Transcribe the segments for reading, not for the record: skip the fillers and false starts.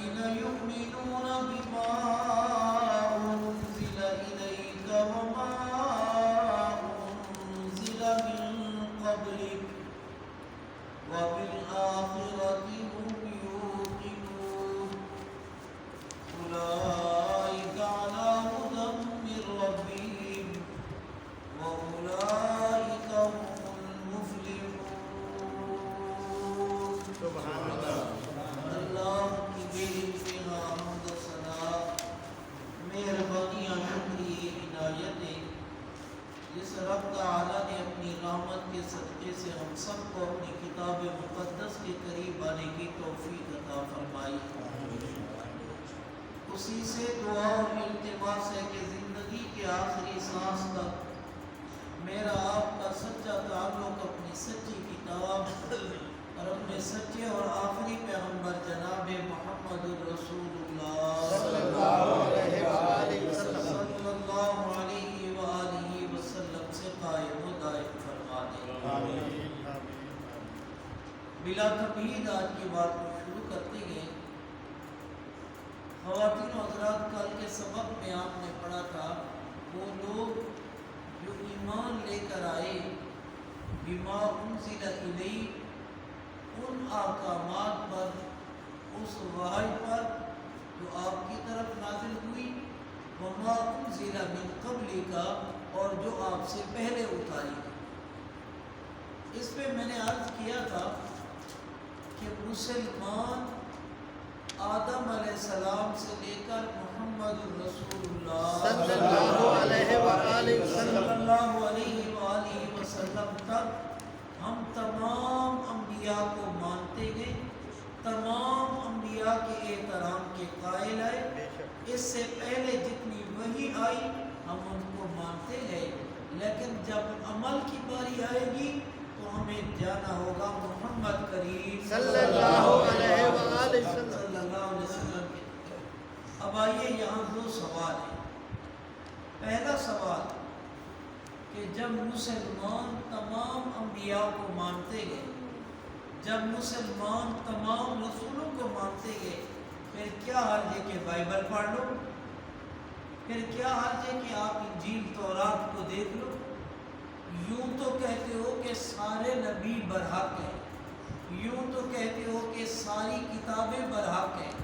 الذين يؤمنون بما أنزل إليك وما أنزل من قبلك وبالآخرة هم يوقنون أولئك على هدى من ربهم وأولئك هم المفلحون. سبحان اللہ. اللہ کی بے انتہا حمد و ثنا، مہربانیاں، شکریہ، عنایتیں جس رب تعالیٰ نے اپنی رحمت کے صدقے سے ہم سب کو اپنی کتاب مقدس کے قریب آنے کی توفیق عطا فرمائی. اسی سے دعا اور التماس ہے کہ زندگی کے آخری سانس تک میرا آپ کا سچا تعلق اپنی سچی کتاب اور اپنے سچے اور آخری پیغمبر جناب محمد رسول اللہ صلی اللہ علیہ وآلہ وسلم صلی اللہ علیہ وآلہ وسلم سے قائم و دائم فرما دے. آمین. بلا تمہید آج کی بات کو شروع کرتے گئے. خواتین و حضرات، کل کے سبق میں آپ نے پڑھا تھا وہ لوگ جو ایمان لے کر آئے بما انزل الیک، ان احکامات پر، اس وحی پر جو آپ کی طرف نازل ہوئی، وما انزل من قبلک، اور جو آپ سے پہلے اتاری گئی. اس پہ میں نے عرض کیا تھا کہ مسلمان آدم علیہ السلام سے لے کر محمد رسول اللہ صلی اللہ علیہ وآلہ صلی وسلم اللہ علیہ وآلہ وسلم تک ہم تمام انبیاء کو مانتے گئے، تمام انبیاء کے احترام کے قائل آئے. اس سے پہلے جتنی وحی آئی ہم ان کو مانتے گئے، لیکن جب عمل کی باری آئے گی تو ہمیں جانا ہوگا محمد کریم صلی اللہ علیہ وآلہ وسلم. صلی اللہ علیہ وسلم کے. اب آئیے یہاں دو سوال ہیں. پہلا سوال کہ جب مسلمان تمام انبیاء کو مانتے گئے، جب مسلمان تمام رسولوں کو مانتے گئے، پھر کیا حرج ہے کہ بائبل پڑھ لو؟ پھر کیا حرج ہے کہ آپ انجیل تورات کو دیکھ لو؟ یوں تو کہتے ہو کہ سارے نبی برحق ہیں، یوں تو کہتے ہو کہ ساری کتابیں برحق ہیں،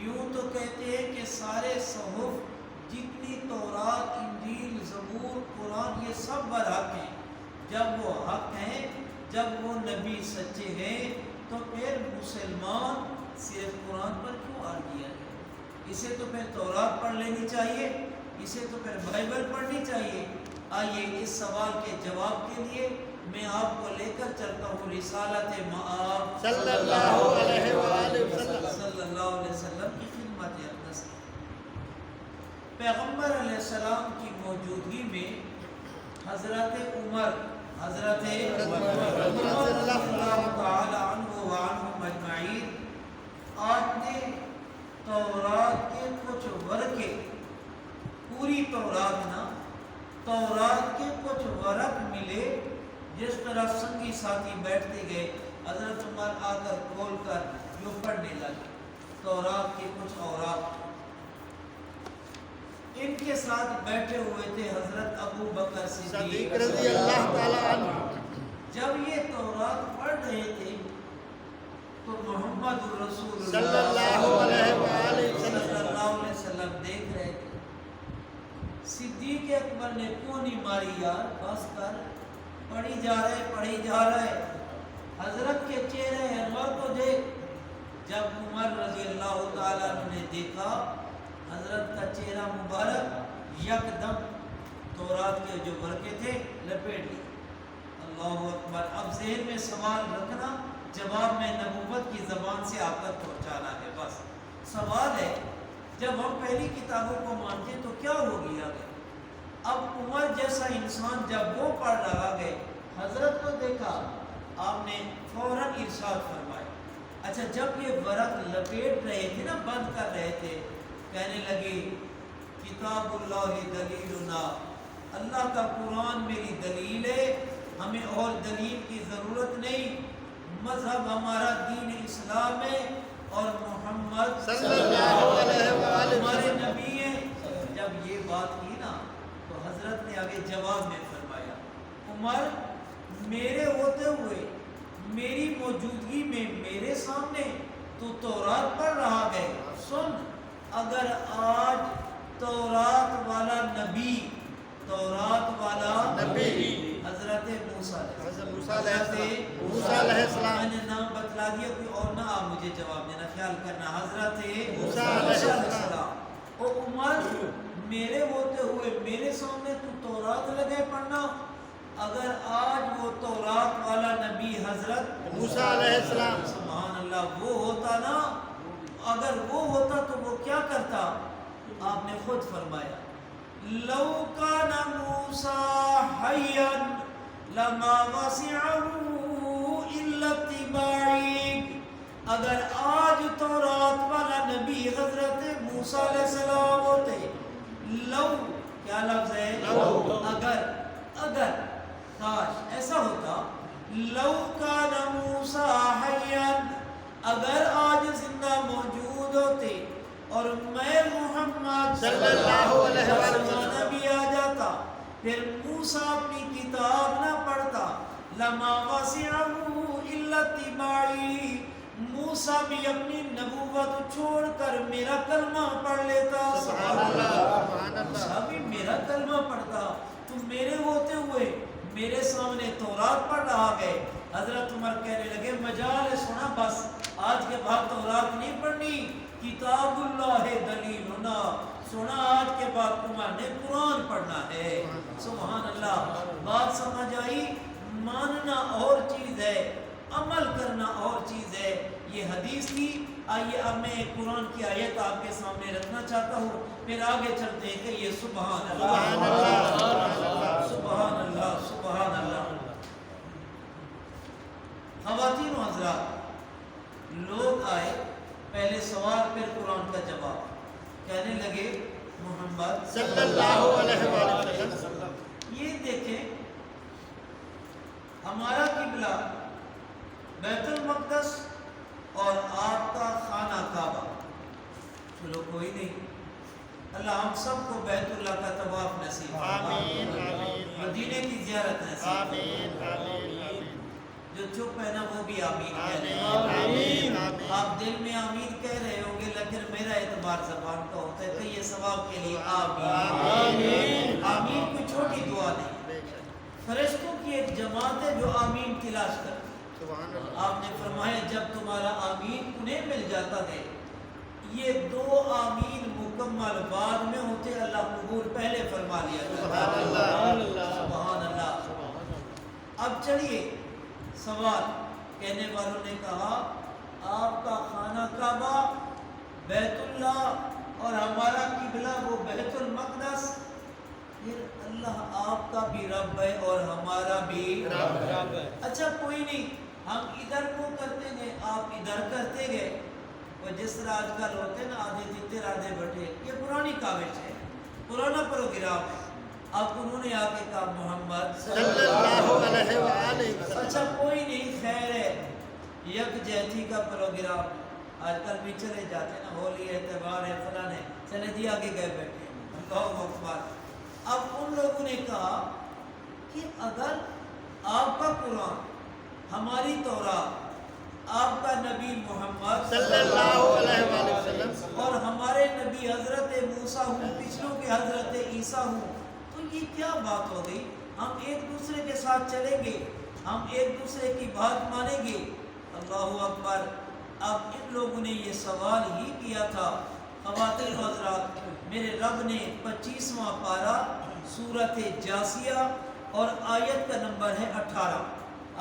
یوں تو کہتے ہیں کہ سارے صحف جتنی تورات، انجیل، زبور، قرآن یہ سب برحق ہیں. جب وہ حق ہیں، جب وہ نبی سچے ہیں، تو پھر مسلمان صرف قرآن پر کیوں آ گیا ہے؟ اسے تو پھر تورات پڑھ لینی چاہیے، اسے تو پھر بائبل پڑھنی چاہیے. آئیے اس سوال کے جواب کے لیے میں آپ کو لے کر چلتا ہوں رسالت مآب صلی اللہ علیہ وآلہ وسلم صلی اللہ علیہ وسلم کی خدمت اقدس. پیغمبر علیہ السلام کی موجودگی میں حضرت عمر رضی اللہ تعالی عنہ وعنہم اجمعین، آپ نے تورات کے کچھ ورقے، پوری تورات نہ، تورات کے کچھ ورق ملے. جس طرح سنگی ساتھی بیٹھتے گئے، حضرت عمر آ کر کھول کر جو پڑھنے لگے تورات کے کچھ اوراق. ان کے ساتھ بیٹھے ہوئے تھے حضرت ابو بکر صدیق رضی اللہ تعالی عنہ. جب یہ تورات پڑھ رہے تھے تو محمد رسول صلی اللہ علیہ وآلہ صلی وسلم اللہ علیہ وسلم دیکھ رہے تھے. صدیق اکبر نے کیوں نہیں ماری یار، بس کر، پڑھی جا رہے. حضرت کے چہرے انور کو دیکھ. جب عمر رضی اللہ تعالیٰ عنہ نے دیکھا حضرت کا چہرہ مبارک یکدم تورات کے جو ورقے تھے لپیٹ لیے. اللہ اکبر. اب ذہن میں سوال رکھنا، جواب میں نبوت کی زبان سے آپ تک پہنچانا ہے. بس سوال ہے، جب ہم پہلی کتابوں کو مانتے تو کیا ہو گیا گئے؟ اب عمر جیسا انسان جب وہ پڑھ رہا گئے، حضرت کو دیکھا، آپ نے فوراً ارشاد فرمایا. اچھا جب یہ ورق لپیٹ رہے تھے نا، بند کر رہے تھے، کہنے لگے کتاب اللہ دلیلنا، اللہ کا قرآن میری دلیل ہے، ہمیں اور دلیل کی ضرورت نہیں. مذہب ہمارا دین اسلام ہے اور محمد صلی عمر میرے ہوتے ہوئے میری موجودگی میں میرے سامنے تو تورات پڑھ رہا ہے. سن، اگر آج تورات والا نبی حضرت موسیٰ علیہ السلام میں نے نام بتلا دیا، کوئی اور نہ آپ مجھے جواب دینا، خیال کرنا. حضرت موسیٰ علیہ السلام اور عمر میرے ہوتے ہوئے میرے سامنے تو تورات لگے پڑھنا. اگر آج وہ تورات والا نبی حضرت موسیٰ علیہ السلام سبحان اللہ وہ ہوتا نا، اگر وہ ہوتا تو وہ کیا کرتا؟ آپ نے خود فرمایا لو کان موسیٰ حیا لما وسعه الا اتباعی. اگر آج تورات والا نبی حضرت موسیٰ علیہ السلام ہوتے، لو کیا لفظ ہے؟ اگر کاش ایسا ہوتا، لو کان موسیٰ حیا، اگر آج زندہ موجود ہوتے اور میں محمد صلی اللہ علیہ وسلم بھی آ جاتا، پھر موسیٰ اپنی کتاب نہ پڑھتا، لما وسعه الا اتباعی، موسیٰ بھی اپنی نبوت چھوڑ کر میرا کلمہ پڑھ لیتا. سبحان اللہ موسیٰ بھی میرا کلمہ پڑھتا. تو میرے ہوتے ہوئے میرے سامنے تورات پڑھ رہا ہے. حضرت عمر کہنے لگے مجال ہے، سنا بس آج کے بعد تورات نہیں پڑھنی، کتاب اللہ دلیلنا. سنا آج کے بعد عمر نے قرآن پڑھنا ہے. سبحان اللہ. بات سمجھ آئی؟ ماننا اور چیز ہے، عمل کرنا اور چیز ہے. یہ حدیث تھی. آئیے اب میں ایک قرآن کی آیت آپ کے سامنے رکھنا چاہتا ہوں، پھر آگے چلتے ہیں کہ یہ سبحان اللہ سبحان اللہ سبحان اللہ. خواتین و حضرات، لوگ آئے، پہلے سوال پھر قرآن کا جواب. کہنے لگے محمد صلی اللہ علیہ وسلم یہ دیکھیں ہمارا قبلہ بیت المقدس اور آپ کا خانہ کعبہ. چلو کوئی نہیں، اللہ ہم سب کو بیت اللہ کا طواف نصیب آمین آمین مدینے کی زیارت نصیب. آمین آمین جو چپ ہے نا وہ بھی آمین کہہ رہے آمین ہیں. آمین آپ دل میں آمین کہہ رہے ہوں گے، لیکن میرا اعتبار زبان کا ہوتا ہے کہ یہ ثواب کے لیے آمین. آمین کوئی چھوٹی دعا نہیں. فرشتوں کی ایک جماعت ہے جو آمین تلاش کرتی. سبحان اللہ. آپ نے فرمایا جب تمہارا آمین انہیں مل جاتا ہے، یہ دو آمین مکمل بعد میں ہوتے، اللہ قبول پہلے فرما لیا کرتا. سبحان اللہ. سبحان اللہ. اب چلیے سوال. کہنے والوں نے کہا آپ کا خانہ کعبہ بیت اللہ اور ہمارا قبلہ وہ بیت المقدس، پھر اللہ آپ کا بھی رب ہے اور ہمارا بھی رب ہے. اچھا کوئی نہیں، ہم ادھر کو کرتے گئے آپ ادھر کرتے گئے. وہ جس طرح آج کل ہوتے نا آدھے جتنے آدھے بٹے، یہ پرانی کاوش ہے، پرانا پروگرام ہے. اب انہوں نے آ کے کہا محمد صلی اللہ علیہ وسلم. اچھا کوئی نہیں، خیر ہے، یکجہتی کا پروگرام آج کل بھی چلے جاتے نا، ہولی ہے، تہوار ہے، فلاں ہے، چلے جی آگے گئے بیٹھے کہو اخبار. اب ان لوگوں نے کہا کہ اگر آپ کا قرآن، ہماری تورات، آپ کا نبی محمد صلی اللہ علیہ وسلم اور ہمارے نبی حضرت موسیٰ ہوں، پچھلوں کے حضرت عیسیٰ ہوں، تو یہ کیا بات ہو گئی؟ ہم ایک دوسرے کے ساتھ چلیں گے، ہم ایک دوسرے کی بات مانیں گے. اللہ اکبر. اب ان لوگوں نے یہ سوال ہی کیا تھا. خواتین و حضرات، میرے رب نے 25واں پارہ سورۃ جاسیہ اور آیت کا نمبر ہے 18.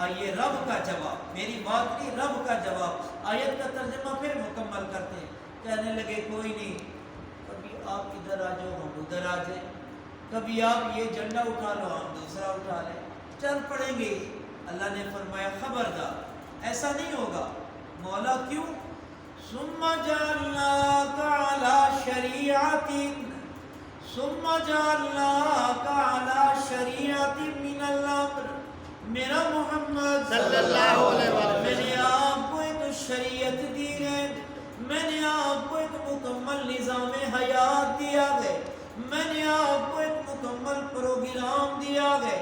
آئیے رب کا جواب، میری بات نہیں، رب کا جواب. آیت کا ترجمہ پھر مکمل کرتے ہیں. کہنے لگے کوئی نہیں، کبھی آپ ادھر آ جاؤ ہم ادھر آ جائیں، کبھی آپ یہ جھنڈا اٹھا لو ہم دوسرا اٹھا لیں، چل پڑیں گے. اللہ نے فرمایا خبردار ایسا نہیں ہوگا. مولا کیوں؟ ثم جعلناک علی شریعت من الامر. میرا محمد صلی اللہ علیہ وسلم میں نے آپ کو ایک شریعت دی ہے، میں نے آپ کو ایک مکمل نظام حیات دیا ہے، میں نے آپ کو ایک مکمل پروگرام دیا ہے.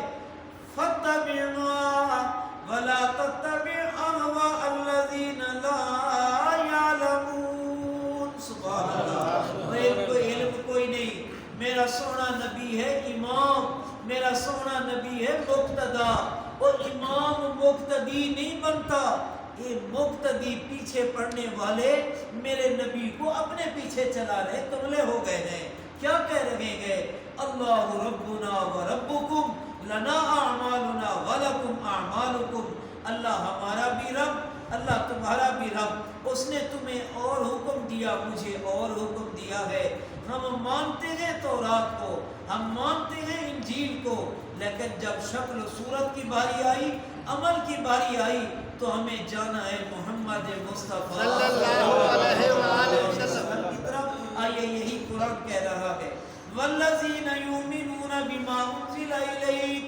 فاتبعوا ولا تتبع اهواء الذين لا يعلمون. سبحان اللہ. کوئی علم کوئی نہیں. میرا سونا نبی ہے امام، میرا سونا نبی ہے مقتدا. اور امام مقتدی نہیں بنتا، یہ مقتدی پیچھے پڑھنے والے میرے نبی کو اپنے پیچھے چلا رہے، کملے ہو گئے ہیں. کیا کہہ رہے گئے؟ اللہ ربنا و ربکم لنا اعمالنا ولکم اعمالکم. اللہ ہمارا بھی رب، اللہ تمہارا بھی رب. اس نے تمہیں اور حکم دیا، مجھے اور حکم دیا ہے. ہم مانتے ہیں تورات کو، ہم مانتے ہیں انجیل کو، لیکن جب شکل و صورت کی باری آئی، عمل کی باری آئی، تو ہمیں جانا ہے محمد مصطفیٰ صلی اللہ علیہ وآلہ وسلم کی طرف. آئیے یہی قرآن کہہ رہا ہے والذین یؤمنون بما انزل الیک.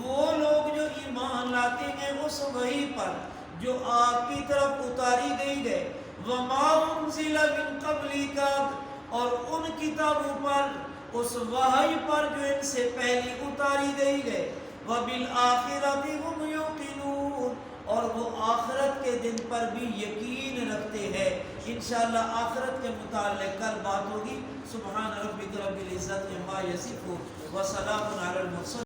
وہ لوگ جو ایمان لاتے ہیں اس وحی پر جو آپ کی طرف اتاری گئی ہے، وما انزل من قبلک، اور ان کتابوں پر، اس وحی پر جو ان سے پہلی اتاری گئی ہے، وبالآخرۃ هم یوقنون، اور وہ آخرت کے دن پر بھی یقین رکھتے ہیں. انشاءاللہ آخرت کے متعلق کل بات ہوگی. سبحان ربک رب العزت عما یصفون وسلام علی المرسلین.